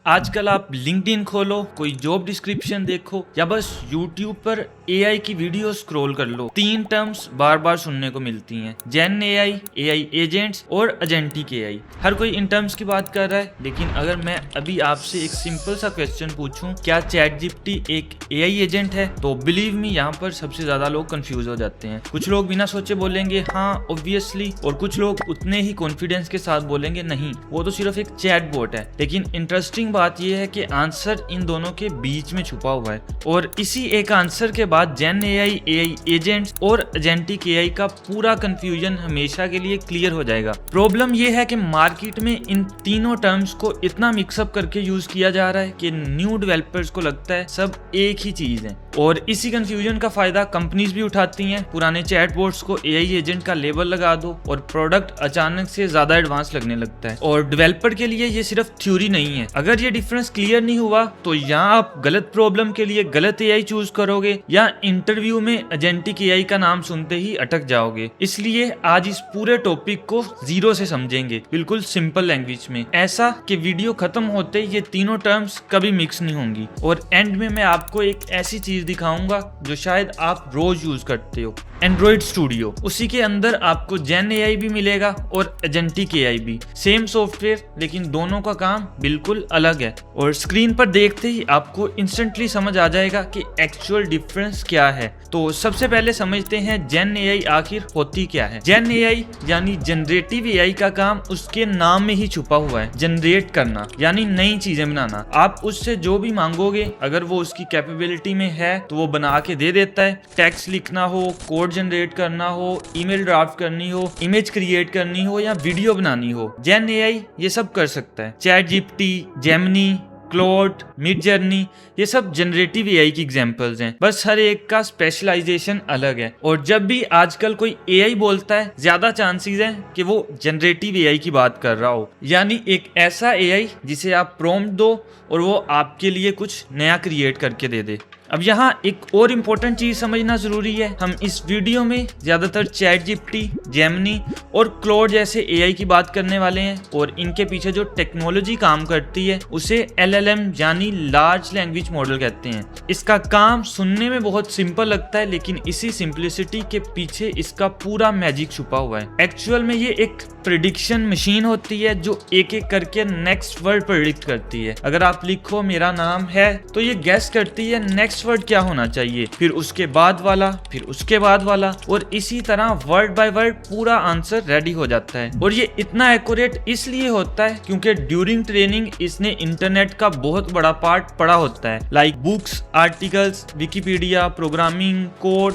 आजकल आप लिंक्डइन खोलो, कोई जॉब डिस्क्रिप्शन देखो या बस यूट्यूब पर एआई की वीडियो स्क्रॉल कर लो, तीन टर्म्स बार बार सुनने को मिलती हैं, जेन एआई, एआई एजेंट्स और एजेंटिक एआई। हर कोई इन टर्म्स की बात कर रहा है, लेकिन अगर मैं अभी आपसे एक सिंपल सा क्वेश्चन पूछूं, क्या चैटजीपीटी एक एआई एजेंट है, तो बिलीव मी यहाँ पर सबसे ज्यादा लोग कंफ्यूज हो जाते हैं। कुछ लोग बिना सोचे बोलेंगे हाँ ऑब्वियसली, और कुछ लोग उतने ही कॉन्फिडेंस के साथ बोलेंगे नहीं, वो तो सिर्फ एक चैट बोट है। लेकिन इंटरेस्टिंग बात यह है कि आंसर इन दोनों के बीच में छुपा हुआ है, और इसी एक आंसर के बाद जेन एआई, एआई एजेंट्स और एजेंटिक एआई का पूरा कंफ्यूजन हमेशा के लिए क्लियर हो जाएगा। प्रॉब्लम यह है कि मार्केट में इन तीनों टर्म्स को इतना मिक्सअप करके यूज किया जा रहा है कि न्यू डेवलपर्स को लगता है सब एक ही चीज है, और इसी कंफ्यूजन का फायदा कंपनीज भी उठाती हैं। पुराने चैटबॉट्स को एआई एजेंट का लेबल लगा दो और प्रोडक्ट अचानक से ज्यादा एडवांस लगने लगता है। और डेवलपर के लिए ये सिर्फ थ्योरी नहीं है। अगर ये डिफरेंस क्लियर नहीं हुआ तो या आप गलत प्रॉब्लम के लिए गलत एआई चूज करोगे या इंटरव्यू में एजेंटिक एआई का नाम सुनते ही अटक जाओगे। इसलिए आज इस पूरे टॉपिक को जीरो से समझेंगे, बिल्कुल सिंपल लैंग्वेज में, ऐसा कि वीडियो खत्म होते ये तीनों टर्म्स कभी मिक्स नहीं होंगी। और एंड में मैं आपको एक ऐसी चीज दिखाऊंगा जो शायद आप रोज यूज करते हो, एंड्रॉइड स्टूडियो। उसी के अंदर आपको जेन एआई भी मिलेगा और एजेंटिक एआई भी, सेम सॉफ्टवेयर, लेकिन दोनों का काम बिल्कुल अलग है। और स्क्रीन पर देखते ही आपको इंस्टेंटली समझ आ जाएगा कि एक्चुअल डिफरेंस क्या है। तो सबसे पहले समझते हैं जेन एआई आखिर होती क्या है। जेन एआई यानी जनरेटिव एआई का काम उसके नाम में ही छुपा हुआ है, जनरेट करना यानी नई चीजें बनाना। आप उससे जो भी मांगोगे, अगर वो उसकी कैपेबिलिटी में है तो वो बना के दे देता है। टेक्स्ट लिखना हो, कोड जनरेट करना हो, ईमेल ड्राफ्ट करनी हो, इमेज क्रिएट करनी हो या वीडियो बनानी हो, जेन एआई ये सब कर सकता है। चैटजीपीटी, जेमिनी, क्लॉड, मिडजर्नी, ये सब जनरेटिव एआई की एग्जांपल्स हैं, बस हर एक का स्पेशलाइजेशन अलग है। और जब भी आजकल कोई एआई बोलता है, ज्यादा चांसेस है कि वो जनरेटिव एआई की बात कर रहा हो, यानी एक ऐसा एआई जिसे आप प्रॉम्प्ट दो और वो आपके लिए कुछ नया क्रिएट करके दे दे। अब यहाँ एक और इम्पोर्टेंट चीज समझना जरूरी है। हम इस वीडियो में ज्यादातर चैटजीपीटी, जेमिनी और क्लॉड जैसे एआई की बात करने वाले हैं, और इनके पीछे जो टेक्नोलॉजी काम करती है उसे एलएलएम यानी लार्ज लैंग्वेज मॉडल कहते हैं। इसका काम सुनने में बहुत सिंपल लगता है, लेकिन इसी सिंपलिसिटी के पीछे इसका पूरा मैजिक छुपा हुआ है। एक्चुअल में ये एक प्रेडिक्शन मशीन होती है जो एक एक करके नेक्स्ट वर्ड प्रेडिक्ट करती है। अगर आप लिखो मेरा नाम है, तो ये गैस करती है नेक्स्ट वर्ड क्या होना चाहिए, फिर उसके बाद वाला, फिर उसके बाद वाला, और इसी तरह वर्ड बाय वर्ड पूरा आंसर रेडी हो जाता है। और ये इतना एक्यूरेट इसलिए होता है क्योंकि ड्यूरिंग ट्रेनिंग इसने इंटरनेट का बहुत बड़ा पार्ट पढ़ा होता है, like books, articles, Wikipedia, programming, code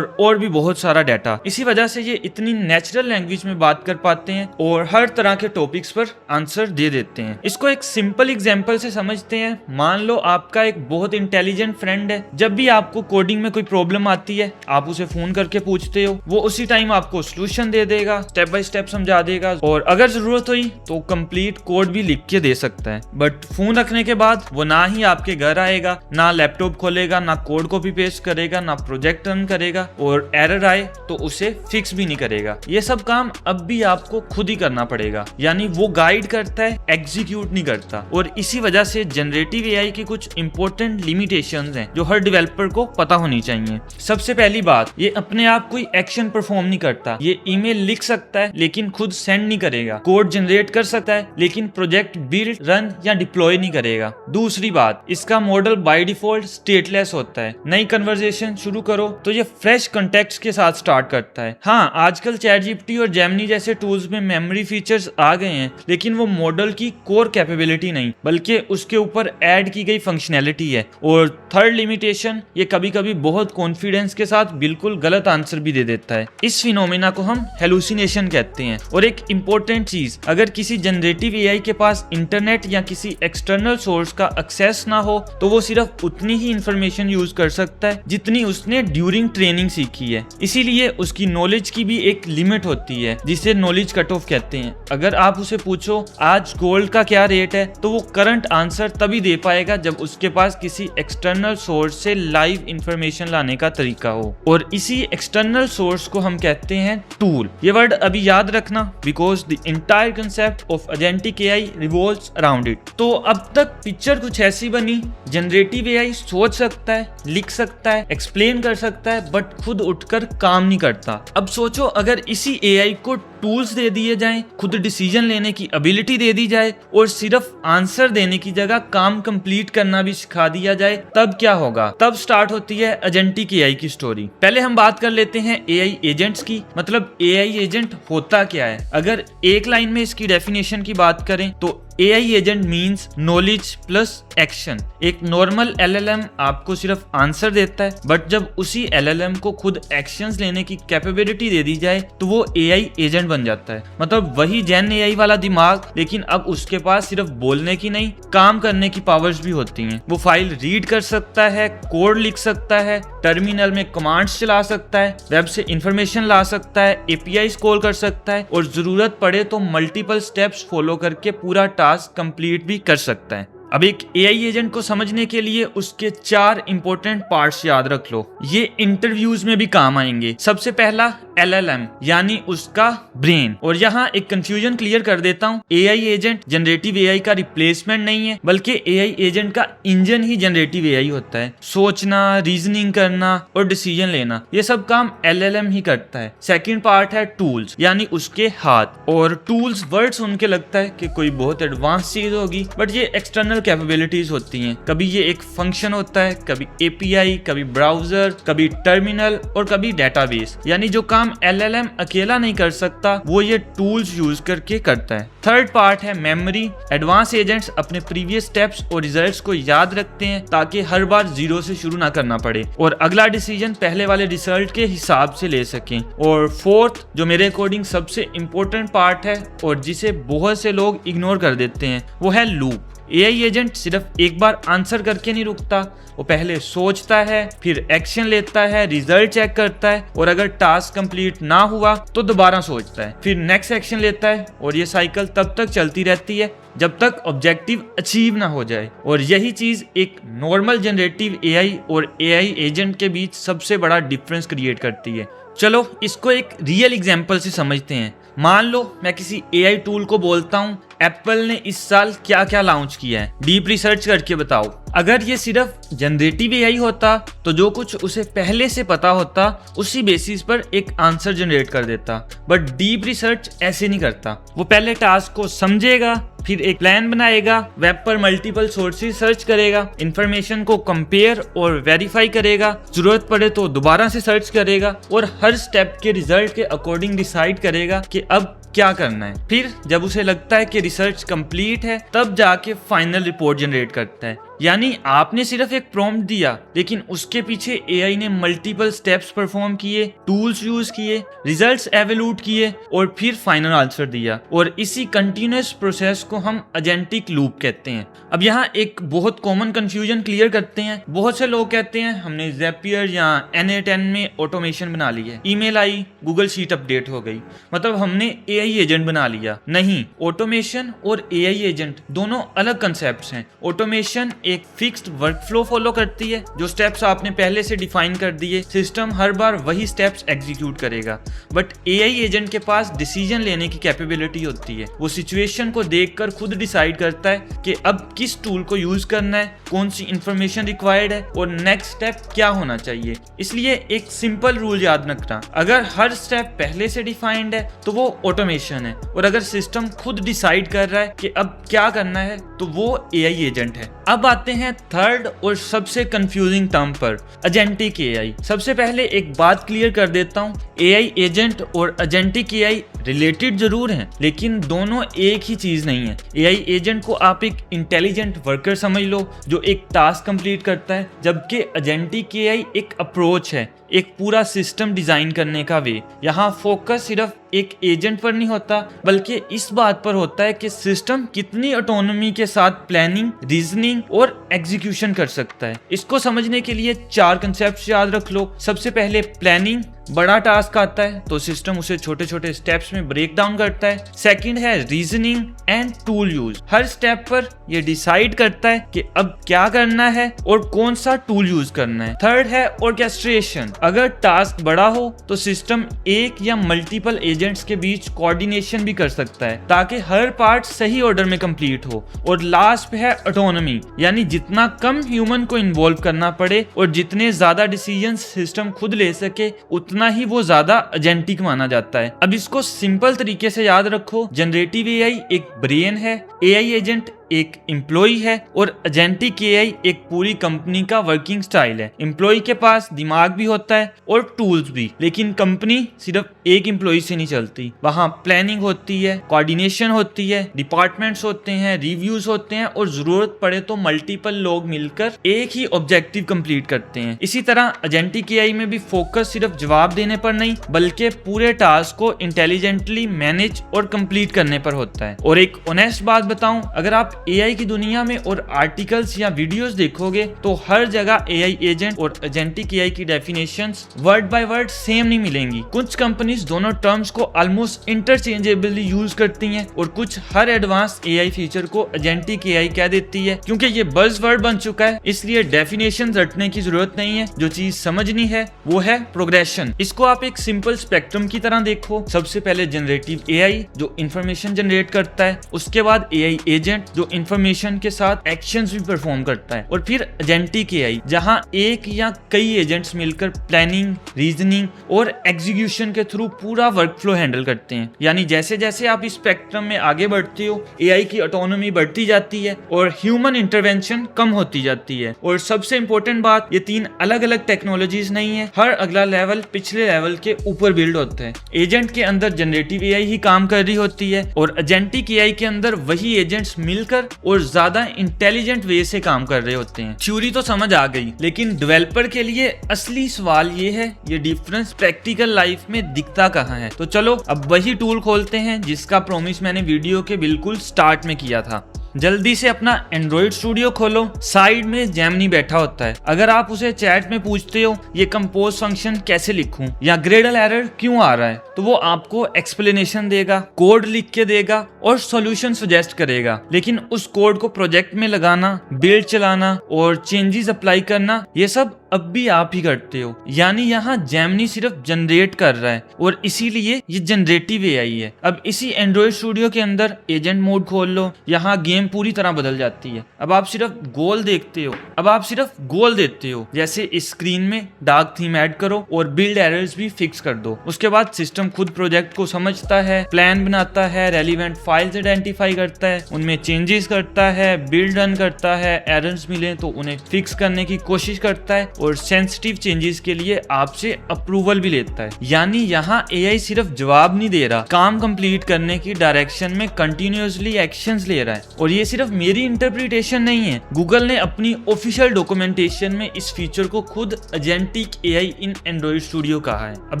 और भी बहुत सारा डाटा। इसी वजह से ये इतनी नेचुरल लैंग्वेज में बात कर पाते हैं और हर तरह के टॉपिक्स पर आंसर दे देते हैं। इसको एक सिंपल एग्जांपल से समझते हैं। मान लो आपका एक बहुत इंटेलिजेंट फ्रेंड है। जब भी आपको कोडिंग में कोई प्रॉब्लम आती है, आप उसे फोन करके पूछते हो, वो उसी टाइम आपको सॉल्यूशन दे देगा, स्टेप बाय स्टेप समझा देगा, और अगर जरूरत हुई तो कंप्लीट कोड भी लिख के दे सकता है। बट फोन रखने के बाद वो ना ही आपके घर आएगा, ना लैपटॉप खोलेगा, ना कोड कॉपी पेस्ट करेगा, ना प्रोजेक्ट रन करेगा, और एरर आए तो उसे फिक्स भी नहीं करेगा। ये सब काम अब भी आपको खुद ही करना पड़ेगा, यानी वो गाइड करता है, एग्जीक्यूट नहीं करता। और इसी वजह से जनरेटिव एआई की कुछ इंपॉर्टेंट लिमिटेशंस हैं जो हर डेवलपर को पता होनी चाहिए। सबसे पहली बात, ये अपने आप कोई एक्शन परफॉर्म नहीं करता। ये ईमेल लिख सकता है लेकिन खुद सेंड नहीं करेगा, कोड जनरेट कर सकता है लेकिन प्रोजेक्ट बिल्ड, रन या डिप्लॉय नहीं करेगा। दूसरी बात, इसका मॉडल बाय डिफॉल्ट स्टेटलेस होता है। नई कन्वर्सेशन शुरू करो तो ये फ्रेश कॉन्टेक्स्ट के साथ स्टार्ट करता है। हाँ, आजकल चैटजीपीटी और जेमिनी जैसे टूल्स में मेमोरी फीचर्स आ गए हैं, लेकिन वो मॉडल की कोर कैपेबिलिटी नहीं, बल्कि उसके ऊपर ऐड की गई फंक्शनैलिटी है। और थर्ड लिमिटेशन, ये कभी कभी बहुत कॉन्फिडेंस के साथ बिल्कुल गलत आंसर भी दे देता है। इस फिनोमेना को हम हेलुसिनेशन कहते हैं। और एक इंपॉर्टेंट चीज, अगर किसी जनरेटिव एआई के पास इंटरनेट या किसी एक्सटर्नल सोर्स का एक्सेस ना हो तो वो सिर्फ उतनी ही इंफॉर्मेशन यूज कर सकता है जितनी उसने ड्यूरिंग ट्रेनिंग सीखी है। इसीलिए उसकी नॉलेज की भी एक लिमिट होती है जिसे नॉलेज कट ऑफ कहते हैं। अगर आप उसे पूछो आज गोल्ड का क्या रेट है, तो वो करंट आंसर तभी दे पाएगा जब उसके पास किसी एक्सटर्नल सोर्स सोर्स से लाइव इंफॉर्मेशन लाने का तरीका हो, और इसी एक्सटर्नल सोर्स को हम कहते हैं टूल। ये वर्ड अभी याद रखना, because the entire concept of agentic AI revolves around it. तो अब तक पिक्चर कुछ ऐसी बनी, जनरेटिव एआई सोच सकता है, लिख सकता है, एक्सप्लेन कर सकता है, बट खुद उठकर काम नहीं करता। अब सोचो अगर इसी एआई को टूल्स दे दिए जाएं, खुद डिसीजन लेने की एबिलिटी दे दी जाए और सिर्फ आंसर देने की जगह काम कंप्लीट करना भी सिखा दिया जाए, तब क्या होगा? तब स्टार्ट होती है एजेंटिक एआई की स्टोरी। पहले हम बात कर लेते हैं एआई एजेंट्स की, मतलब एआई एजेंट होता क्या है। अगर एक लाइन में इसकी डेफिनेशन की बात करें तो AI agent means knowledge plus action. एक नॉर्मल एलएलएम आपको सिर्फ आंसर देता है, बट जब उसी एलएलएम को खुद एक्शंस लेने की कैपेबिलिटी दे दी जाए तो वो एआई एजेंट बन जाता है। मतलब वही जेन एआई वाला दिमाग, लेकिन अब उसके पास सिर्फ बोलने की नहीं, काम करने की पावर्स भी होती हैं। वो फाइल रीड कर सकता है, कोड लिख सकता है, टर्मिनल में कमांड्स चला सकता है, वेब से इंफॉर्मेशन ला सकता है, एपीआई कॉल कर सकता है, और जरूरत पड़े तो मल्टीपल स्टेप्स फॉलो करके पूरा टास्क कंप्लीट भी कर सकता है। अब एक एआई एजेंट को समझने के लिए उसके 4 इंपॉर्टेंट पार्ट्स याद रख लो, ये इंटरव्यूज में भी काम आएंगे। सबसे पहला एलएलएम यानी उसका ब्रेन, और यहाँ एक कंफ्यूजन क्लियर कर देता हूँ, एआई एजेंट जनरेटिव एआई का रिप्लेसमेंट नहीं है, बल्कि एआई एजेंट का इंजन ही जनरेटिव एआई होता है। सोचना, रीजनिंग करना और डिसीजन लेना, ये सब काम एलएलएम ही करता है। सेकंड पार्ट है टूल्स यानी उसके हाथ, और टूल्स वर्ड सुन के लगता है कि कोई बहुत एडवांस चीज होगी, बट ये एक्सटर्नल कैपेबिलिटीज होती हैं। कभी ये एक फंक्शन होता है, कभी एपीआई, कभी ब्राउजर, कभी टर्मिनल और कभी डेटाबेस। यानी जो काम एलएलएम अकेला नहीं कर सकता, वो ये टूल्स यूज करके करता है। थर्ड पार्ट है मेमोरी। एडवांस एजेंट्स अपने प्रीवियस स्टेप्स और रिजल्ट्स को याद रखते हैं ताकि हर बार जीरो से शुरू ना करना पड़े और अगला डिसीजन पहले वाले रिजल्ट के हिसाब से ले सकें। और फोर्थ, जो मेरे अकॉर्डिंग सबसे इंपॉर्टेंट पार्ट है और जिसे बहुत से लोग इग्नोर कर देते हैं, वो है लूप। एआई एजेंट सिर्फ एक बार आंसर करके नहीं रुकता, वो पहले सोचता है, फिर एक्शन लेता है, रिजल्ट चेक करता है, और अगर टास्क कंप्लीट ना हुआ तो दोबारा सोचता है, फिर नेक्स्ट एक्शन लेता है, और ये साइकिल तब तक चलती रहती है जब तक ऑब्जेक्टिव अचीव ना हो जाए। और यही चीज एक नॉर्मल जनरेटिव एआई और एआई एजेंट के बीच सबसे बड़ा डिफरेंस क्रिएट करती है। चलो इसको एक रियल एग्जांपल से समझते हैं। मान लो मैं किसी एआई टूल को बोलता हूँ, एप्पल ने इस साल क्या क्या लॉन्च किया है, डीप रिसर्च करके बताओ। अगर ये सिर्फ जनरेटिव एआई होता तो जो कुछ उसे पहले से पता होता उसी बेसिस पर एक आंसर जनरेट कर देता, बट डीप रिसर्च ऐसे नहीं करता। वो पहले टास्क को समझेगा, फिर एक प्लान बनाएगा, वेब पर मल्टीपल सोर्सेज सर्च करेगा, इंफॉर्मेशन को कंपेयर और वेरीफाई करेगा, जरूरत पड़े तो दोबारा से सर्च करेगा, और हर स्टेप के रिजल्ट के अकॉर्डिंग डिसाइड करेगा कि अब क्या करना है। फिर जब उसे लगता है कि रिसर्च कंप्लीट है, तब जाके फाइनल रिपोर्ट जनरेट करता है। यानी आपने सिर्फ एक प्रॉम्प्ट दिया, लेकिन उसके पीछे एआई ने मल्टीपल स्टेप्स परफॉर्म किए, टूल्स यूज किए, रिजल्ट्स एवेल्यूट किए और फिर फाइनल आंसर दिया। और इसी कंटिन्यूअस प्रोसेस को हम एजेंटिक लूप कहते हैं। अब यहाँ एक बहुत कॉमन कंफ्यूजन क्लियर करते हैं। बहुत से लोग कहते हैं हमने ज़ैपियर या N8N में ऑटोमेशन बना ली है, ईमेल आई, गूगल शीट अपडेट हो गई, मतलब हमने एआई एजेंट बना लिया। नहीं, ऑटोमेशन और एआई एजेंट दोनों अलग कंसेप्ट्स हैं। ऑटोमेशन एक फिक्स्ड वर्कफ्लो फॉलो करती है, जो स्टेप्स आपने पहले से डिफाइन कर दिए, सिस्टम हर बार वही स्टेप्स एग्जीक्यूट करेगा। बट एआई एजेंट के पास डिसीजन लेने की कैपेबिलिटी होती है। वो सिचुएशन को देखकर खुद डिसाइड करता है कि अब किस टूल को यूज करना है, कौन सी इंफॉर्मेशन रिक्वायर्ड है और नेक्स्ट स्टेप क्या होना चाहिए। इसलिए एक सिंपल रूल याद रखना, अगर हर स्टेप पहले से डिफाइंड है तो वो ऑटोमेशन है, और अगर सिस्टम खुद डिसाइड कर रहा है कि अब क्या करना है तो वो एआई एजेंट है। अब आते हैं थर्ड और सबसे कंफ्यूजिंग टर्म पर, एजेंटिक एआई। सबसे पहले एक बात क्लियर कर देता हूँ, एआई एजेंट और एजेंटिक एआई रिलेटेड जरूर हैं, लेकिन दोनों एक ही चीज नहीं है। एआई एजेंट को आप एक इंटेलिजेंट वर्कर समझ लो जो एक टास्क कंप्लीट करता है, जबकि एजेंटिक एआई एक अप्रोच है, एक पूरा सिस्टम डिजाइन करने का वे। यहाँ फोकस सिर्फ एक एजेंट पर नहीं होता, बल्कि इस बात पर होता है कि सिस्टम कितनी ऑटोनॉमी के साथ प्लानिंग, रीजनिंग और एग्जीक्यूशन कर सकता है। इसको समझने के लिए 4 कंसेप्ट्स याद रख लो। सबसे पहले प्लानिंग, बड़ा टास्क आता है तो सिस्टम उसे छोटे छोटे स्टेप्स में ब्रेक डाउन करता है। सेकंड है reasoning and tool use. Her step पर ये डिसाइड करता है कि अब क्या करना है और कौन सा टूल यूज करना है। थर्ड है ऑर्केस्ट्रेशन। अगर टास्क बड़ा हो तो सिस्टम एक या मल्टीपल एजेंट्स के बीच कोऑर्डिनेशन भी कर सकता है ताकि हर पार्ट सही ऑर्डर में कंप्लीट हो। और लास्ट पे है ऑटोनॉमी, यानी जितना कम ह्यूमन को इन्वॉल्व करना पड़े और जितने ज्यादा डिसीजन सिस्टम खुद ले सके उतना ही वो ज्यादा एजेंटिक माना जाता है। अब इसको सिंपल तरीके से याद रखो, जनरेटिव एआई एक ब्रेन है, एआई एजेंट एक एम्प्लॉय है और एजेंटिक एआई एक पूरी कंपनी का वर्किंग स्टाइल है। एम्प्लॉय के पास दिमाग भी होता है और टूल्स भी, लेकिन कंपनी सिर्फ एक एम्प्लॉय से नहीं चलती। वहाँ प्लानिंग होती है, कोऑर्डिनेशन होती है, डिपार्टमेंट्स होते हैं, रिव्यूज होते हैं और जरूरत पड़े तो मल्टीपल लोग मिलकर एक ही ऑब्जेक्टिव कंप्लीट करते हैं। इसी तरह एजेंटिक एआई में भी फोकस सिर्फ जवाब देने पर नहीं बल्कि पूरे टास्क को इंटेलिजेंटली मैनेज और कंप्लीट करने पर होता है। और एक ऑनेस्ट बात बताऊं, अगर आप एआई की दुनिया में और आर्टिकल्स या वीडियोस देखोगे तो हर जगह एआई एजेंट और एजेंटिक एआई की definitions word by word same नहीं मिलेंगी। कुछ कंपनीज दोनों टर्म्स को ऑलमोस्ट इंटरचेंजेबली यूज करती हैं और कुछ हर एडवांस एआई फीचर को एजेंटिक एआई कह देती है। क्योंकि ये बज़वर्ड बन चुका है इसलिए डेफिनेशन रटने की जरूरत नहीं है। जो चीज समझनी है वो है प्रोग्रेशन। इसको आप एक सिंपल स्पेक्ट्रम की तरह देखो। सबसे पहले जनरेटिव एआई जो इंफॉर्मेशन जनरेट करता है, उसके बाद एआई एजेंट जो इंफॉर्मेशन के साथ एक्शंस भी परफॉर्म करता है, और फिर एजेंटिक एआई जहां एक या कई एजेंट्स मिलकर प्लानिंग, रीजनिंग और एग्जीक्यूशन के थ्रू पूरा वर्कफ्लो हैंडल करते हैं। यानी जैसे जैसे आप इस स्पेक्ट्रम में आगे बढ़ते हो एआई की ऑटोनॉमी बढ़ती जाती है और ह्यूमन इंटरवेंशन कम होती जाती है। और सबसे इंपॉर्टेंट बात, ये तीन अलग अलग टेक्नोलॉजीज नहीं है, हर अगला लेवल पिछले लेवल के ऊपर बिल्ड होता है। एजेंट के अंदर जनरेटिव एआई ही काम कर रही होती है और एजेंटिक एआई के अंदर वही एजेंट्स मिलकर और ज्यादा इंटेलिजेंट वे से काम कर रहे होते हैं। थ्योरी तो समझ आ गई, लेकिन डेवलपर के लिए असली सवाल ये है, ये डिफरेंस प्रैक्टिकल लाइफ में दिखता कहाँ है। तो चलो अब वही टूल खोलते हैं जिसका प्रॉमिस मैंने वीडियो के बिल्कुल स्टार्ट में किया था। जल्दी से अपना एंड्रॉइड स्टूडियो खोलो। साइड में जेमिनी बैठा होता है। अगर आप उसे चैट में पूछते हो ये कंपोज फंक्शन कैसे लिखूं या ग्रेडल एरर क्यों आ रहा है, तो वो आपको एक्सप्लेनेशन देगा, कोड लिख के देगा और सॉल्यूशन सजेस्ट करेगा। लेकिन उस कोड को प्रोजेक्ट में लगाना, बिल्ड चलाना और चेंजेस अप्लाई करना, ये सब अब भी आप ही करते हो। यानी यहाँ जेमिनी सिर्फ जनरेट कर रहा है और इसीलिए ये जनरेटिव एआई है। अब इसी एंड्रॉइड स्टूडियो के अंदर एजेंट मोड खोल लो, यहाँ गेम पूरी तरह बदल जाती है। अब आप सिर्फ गोल देखते हो, अब आप सिर्फ गोल देते हो, जैसे इस स्क्रीन में डार्क थीम ऐड करो और बिल्ड एरर्स भी फिक्स कर दो। उसके बाद सिस्टम खुद प्रोजेक्ट को समझता है, प्लान बनाता है, रेलिवेंट फाइल्स आइडेंटिफाई करता है, उनमें चेंजेस करता है, बिल्ड रन करता है, एरर्स मिले तो उन्हें फिक्स करने की कोशिश करता है और सेंसिटिव चेंजेस के लिए आपसे अप्रूवल भी लेता है। यानी यहाँ एआई सिर्फ जवाब नहीं दे रहा, काम कंप्लीट करने की डायरेक्शन में कंटिन्यूअसली एक्शंस ले रहा है। और ये सिर्फ मेरी इंटरप्रिटेशन नहीं है, गूगल ने अपनी ऑफिशियल डॉक्यूमेंटेशन में इस फीचर को खुद एजेंटिक एआई इन एंड्रॉइड स्टूडियो कहा है। अब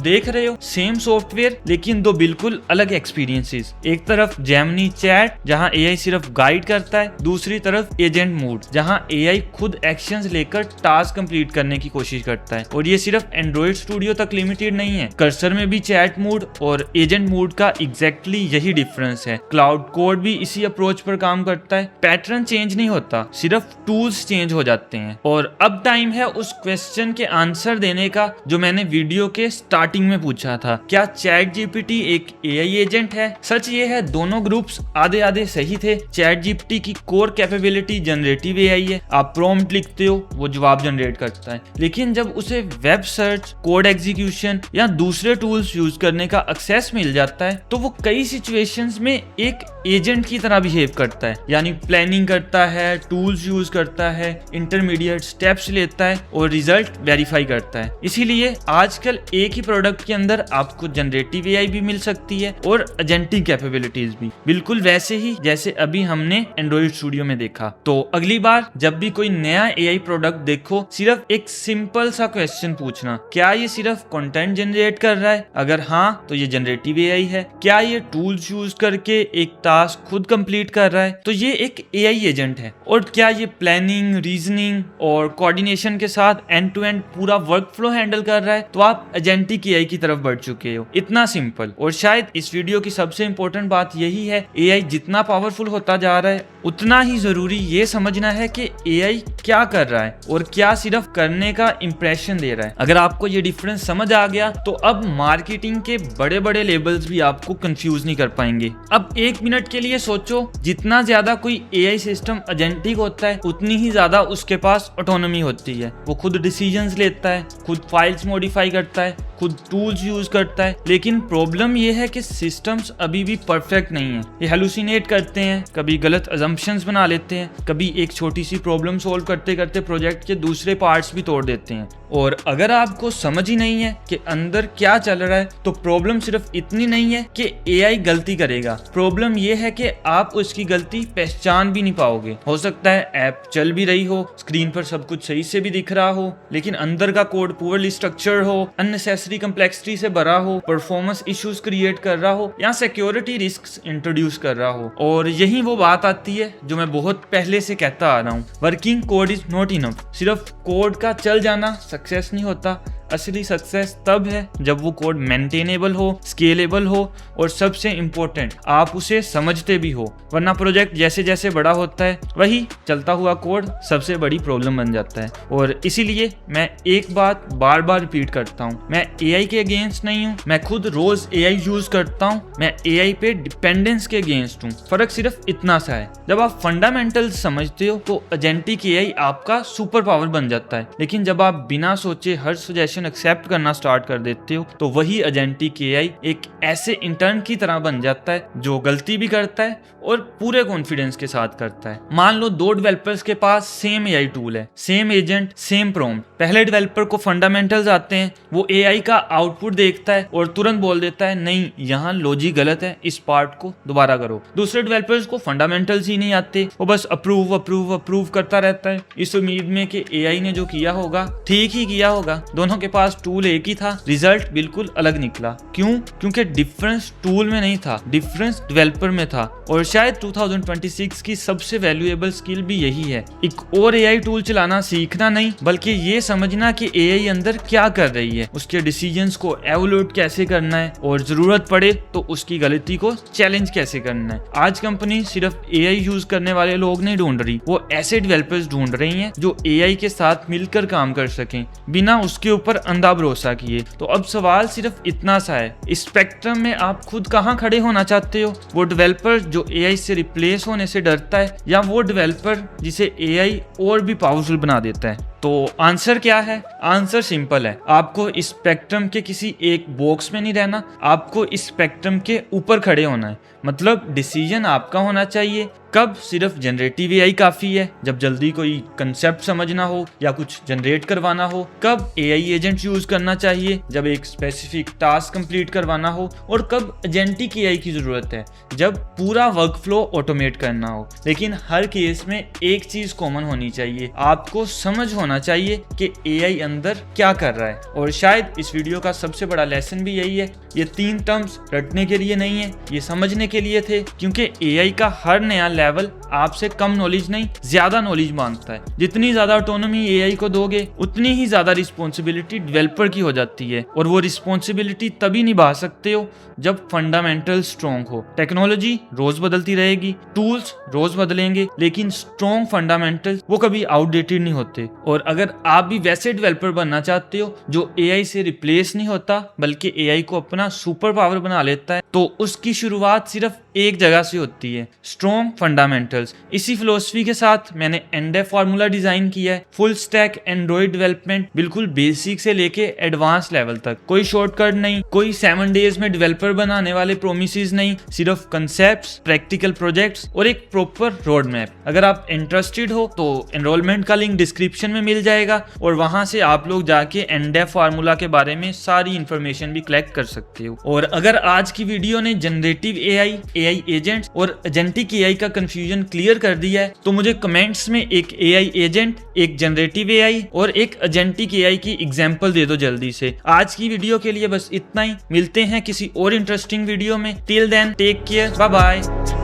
देख रहे हो सेम सॉफ्टवेयर लेकिन दो बिल्कुल अलग एक्सपीरियंसेस। एक तरफ जेमिनी चैट जहां एआई सिर्फ गाइड करता है, दूसरी तरफ एजेंट मोड जहां एआई खुद एक्शंस लेकर टास्क कंप्लीट करने की कोशिश करता है। और ये सिर्फ एंड्रॉइड स्टूडियो तक लिमिटेड नहीं है, कर्सर में भी चैट मोड और एजेंट मोड का एग्जैक्टली यही डिफरेंस है। क्लाउड कोड भी इसी अप्रोच पर काम करता है। पैटर्न चेंज नहीं होता, सिर्फ टूल्स चेंज हो जाते हैं। और अब टाइम है उस क्वेश्चन के आंसर देने का जो मैंने वीडियो के स्टार्टिंग में पूछा था, क्या चैट जीपीटी एक एआई एजेंट है? सच ये है दोनों ग्रुप्स आधे आधे सही थे। चैट जीपीटी की कोर कैपेबिलिटी जनरेटिव एआई है, आप प्रॉम्प्ट लिखते हो वो जवाब जनरेट करता है। लेकिन जब उसे वेब सर्च, कोड एग्जीक्यूशन या दूसरे टूल्स यूज करने का एक्सेस मिल जाता है तो वो कई सिचुएशंस में एक एजेंट की तरह बिहेव करता है। यानी प्लानिंग करता है, टूल्स यूज करता है, इंटरमीडिएट स्टेप्स लेता है और रिजल्ट वेरीफाई करता है। इसीलिए आजकल एक ही प्रोडक्ट के अंदर आपको जनरेटिव एआई भी मिल सकती है और एजेंटिक कैपेबिलिटीज भी, बिल्कुल वैसे ही जैसे अभी हमने एंड्रॉइड स्टूडियो में देखा। तो अगली बार जब भी कोई नया एआई प्रोडक्ट देखो, सिर्फ एक एक सिंपल सा क्वेश्चन पूछना, क्या ये सिर्फ कंटेंट जनरेट कर रहा है? अगर हाँ तो ये जनरेटिव एआई है। क्या ये टूल्स यूज करके एक टास्क खुद कंप्लीट कर रहा है? तो ये एक एआई एजेंट है। और क्या ये प्लानिंग, रीजनिंग और कोऑर्डिनेशन के साथ एंड टू एंड पूरा वर्क फ्लो हैंडल कर रहा है? तो आप एजेंटिक एआई की तरफ बढ़ चुके हो। इतना सिंपल। और शायद इस वीडियो की सबसे इंपॉर्टेंट बात यही है, एआई जितना पावरफुल होता जा रहा है उतना ही जरूरी ये समझना है कि एआई क्या कर रहा है और क्या सिर्फ करने का इंप्रेशन दे रहा है। अगर आपको ये डिफरेंस समझ आ गया तो अब मार्केटिंग के बड़े बड़े लेबल्स भी आपको कंफ्यूज नहीं कर पाएंगे। अब एक मिनट के लिए सोचो, जितना ज्यादा कोई एआई सिस्टम एजेंटिक होता है उतनी ही ज्यादा उसके पास ऑटोनॉमी होती है। वो खुद डिसीजंस लेता है, खुद फाइल्स मॉडिफाई करता है, खुद टूल्स यूज करता है। लेकिन प्रॉब्लम ये है कि सिस्टम्स अभी भी परफेक्ट नहीं है। ये हेलुसिनेट करते हैं, कभी गलत अजम्पशंस बना लेते हैं, कभी एक छोटी सी प्रॉब्लम सॉल्व करते करते प्रोजेक्ट के दूसरे पार्ट्स भी तोड़ देते हैं। और अगर आपको समझ ही नहीं है कि अंदर क्या चल रहा है तो प्रॉब्लम सिर्फ इतनी नहीं है कि एआई गलती करेगा, प्रॉब्लम ये है कि आप उसकी गलती पहचान भी नहीं पाओगे। हो सकता है ऐप चल भी रही हो, स्क्रीन पर सब कुछ सही से भी दिख रहा हो, लेकिन अंदर का कोड पुअरली स्ट्रक्चर्ड हो, अननेसेसरी कम्प्लेक्सिटी से भरा हो, परफॉर्मेंस इश्यूज क्रिएट कर रहा हो या सिक्योरिटी रिस्क्स इंट्रोड्यूस कर रहा हो। और यही वो बात आती है जो मैं बहुत पहले से कहता आ रहा हूँ, working code is not enough. सिर्फ कोड का चल जाना सक्सेस नहीं होता। असली सक्सेस तब है जब वो कोड मेंटेनेबल हो, स्केलेबल हो और सबसे इम्पोर्टेंट आप उसे समझते भी हो। वरना प्रोजेक्ट जैसे जैसे बड़ा होता है वही चलता हुआ कोड सबसे बड़ी प्रॉब्लम बन जाता है। और इसीलिए मैं एक बात बार बार रिपीट करता हूँ, मैं एआई के अगेंस्ट नहीं हूँ, मैं खुद रोज एआई यूज करता हूँ, मैं एआई पे डिपेंडेंस के अगेंस्ट हूँ। फर्क सिर्फ इतना सा है, जब आप फंडामेंटल्स समझते हो तो एजेंटिक एआई आपका सुपर पावर बन जाता है। लेकिन जब आप बिना सोचे हर सजेशन एक्सेप्ट करना स्टार्ट कर देते हो तो वही एजेंटिक एआई एक ऐसे इंटर्न की तरह बन जाता है जो गलती भी करता है और पूरे कॉन्फिडेंस के साथ करता है। मान लो दो डेवलपर्स के पास सेम एआई टूल है, सेम एजेंट, सेम प्रॉम्प्ट। पहले डेवलपर को फंडामेंटल्स आते हैं, वो एआई का आउटपुट देखता है और तुरंत बोल देता है नहीं यहाँ लॉजिक गलत है, इस पार्ट को दोबारा करो। दूसरे डेवलपर्स को फंडामेंटल्स ही नहीं आते, वो बस अप्रूव अप्रूव अप्रूव करता रहता है इस उम्मीद में कि एआई ने जो किया होगा ठीक ही किया होगा। दोनों के पास टूल एक ही था, रिजल्ट बिल्कुल अलग निकला। क्यों? क्योंकि डिफरेंस टूल में नहीं था, डिफरेंस डेवलपर में था। और शायद 2026 की सबसे वैल्यूएबल स्किल भी यही है, एक और एआई टूल चलाना सीखना नहीं बल्कि ये समझना कि एआई अंदर क्या कर रही है, उसके डिसीजंस को एवोल्यूट कैसे करना है और जरूरत पड़े तो उसकी गलती को चैलेंज कैसे करना है। आज कंपनी सिर्फ एआई यूज करने वाले लोग नहीं ढूंढ रही, वो ऐसे डेवलपर्स ढूंढ रही हैं जो एआई के साथ मिलकर काम कर सकें बिना उसके ऊपर अंधा भरोसा किए। तो अब सवाल सिर्फ इतना सा है, इस स्पेक्ट्रम में आप खुद कहां खड़े होना चाहते हो? वो डेवलपर जो एआई से रिप्लेस होने से डरता है या वो डेवलपर जिसे एआई और भी पावरफुल बना देता है? तो आंसर क्या है? आंसर सिंपल है, आपको इस स्पेक्ट्रम के किसी एक बॉक्स में नहीं रहना, आपको इस स्पेक्ट्रम के ऊपर खड़े होना है। मतलब डिसीजन आपका होना चाहिए, कब सिर्फ जनरेटिव एआई काफी है, जब जल्दी कोई कंसेप्ट समझना हो या कुछ जनरेट करवाना हो, कब एआई एजेंट यूज करना चाहिए जब एक स्पेसिफिक टास्क कंप्लीट करवाना हो, और कब एजेंटिक एआई की जरूरत है जब पूरा वर्क फ्लो ऑटोमेट करना हो। लेकिन हर केस में एक चीज कॉमन होनी चाहिए, आपको समझ होना चाहिए कि एआई अंदर क्या कर रहा है। और शायद इस वीडियो का सबसे बड़ा लेसन भी यही है, ये 3 टर्म्स रटने के लिए नहीं है, ये समझने के लिए थे, क्योंकि एआई का हर नया लेवल आपसे कम नॉलेज नहीं ज्यादा नॉलेज मांगता है। जितनी ज्यादा ऑटोनॉमी एआई को दोगे उतनी ही ज्यादा रिस्पॉन्सिबिलिटी डेवलपर की हो जाती है, और वो रिस्पॉन्सिबिलिटी तभी निभा सकते हो जब फंडामेंटल स्ट्रॉन्ग हो। टेक्नोलॉजी रोज बदलती रहेगी, टूल्स रोज बदलेंगे, लेकिन स्ट्रॉन्ग फंडामेंटल वो कभी आउटडेटेड नहीं होते। और अगर आप भी वैसे डेवलपर बनना चाहते हो जो एआई से रिप्लेस नहीं होता बल्कि एआई को अपना सुपर पावर बना लेता है, तो उसकी शुरुआत सिर्फ एक जगह से होती है, स्ट्रॉन्ग फंडामेंटल्स। इसी फिलोसफी के साथ मैंने एंडेफ फार्मूला डिजाइन किया है, फुल स्टैक एंड्रॉइड डेवलपमेंट, बिल्कुल बेसिक से लेके एडवांस लेवल तक। कोई शॉर्टकट नहीं, कोई 7 डेज में डेवलपर बनाने वाले प्रोमिसेस नहीं, सिर्फ कंसेप्ट्स, प्रैक्टिकल प्रोजेक्ट्स और एक प्रॉपर रोड मैप। अगर आप इंटरेस्टेड हो तो एनरोलमेंट का लिंक डिस्क्रिप्शन में मिल जाएगा, और वहां से आप लोग जाके एंडेफ फार्मूला के बारे में सारी इंफॉर्मेशन भी कलेक्ट कर सकते हो। और अगर आज की वीडियो ने जनरेटिव एआई, एआई एजेंट्स और एजेंटिक एआई का कंफ्यूजन क्लियर कर दिया है तो मुझे कमेंट्स में एक एआई एजेंट, एक जनरेटिव एआई और एक एजेंटिक एआई की एग्जांपल दे दो जल्दी से। आज की वीडियो के लिए बस इतना ही, मिलते हैं किसी और इंटरेस्टिंग वीडियो में। Till then take care, bye bye.